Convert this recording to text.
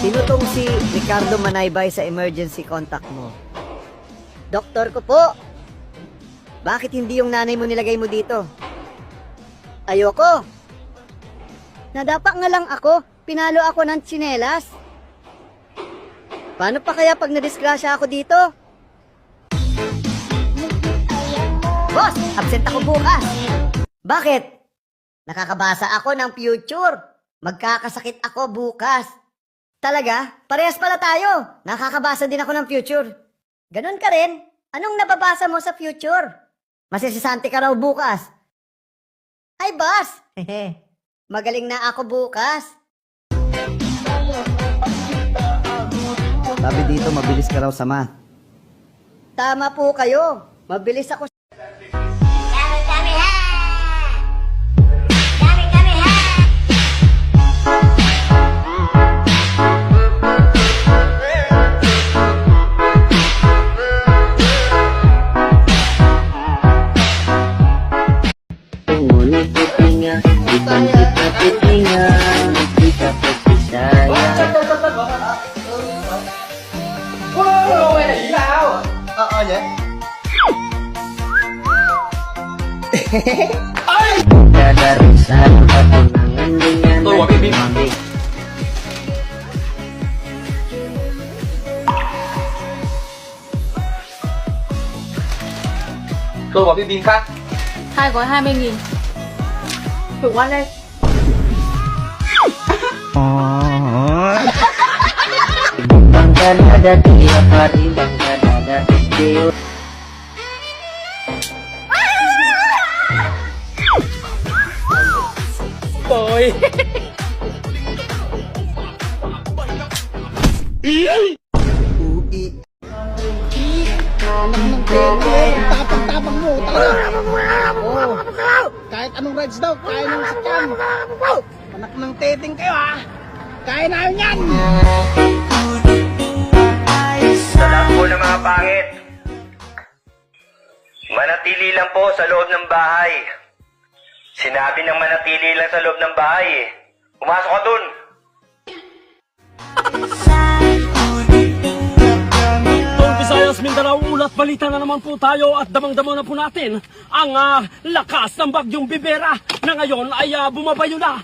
Sino tong si Ricardo Manaybay sa emergency contact mo? Doktor ko po. Bakit hindi yung nanay mo nilagay mo dito? Ayoko. Nadapa nga lang ako. Pinalo ako ng tsinelas. Paano pa kaya pag nadisgrasya ako dito? Boss, absent ako bukas. Bakit? Nakakabasa ako ng future. Magkakasakit ako bukas. Talaga? Parehas pala tayo. Nakakabasa din ako ng future. Ganon ka rin? Anong nababasa mo sa future? Masisisante ka raw bukas. Ay, boss! Magaling na ako bukas. Sabi dito, mabilis ka raw sama. Tama po kayo. Mabilis ako. Ngunit titinga, ibang kita titinga, kita pagsisaya. Dadarusan patunangan dengan mabik. Tôi có cái pin khác. 2 gói 20.000. Thử qua đây. Bangga dada tiap hari, bangga dada tiap. Tôi. Tapang-tapang mo, talaga. Oh, kahit anong rides daw, kaya nang sakyan. Anak ng teting kayo, ha? Kaya namin yan. Sa lahat po ng mga pangit, manatili lang po sa loob ng bahay. Sinabi ng manatili lang sa loob ng bahay eh. Pumasok ka dun! Visayas, Mindanao, ulat balita na naman po tayo at damang-damo na po natin ang lakas ng bagyong Bibera na ngayon ay bumabayo na.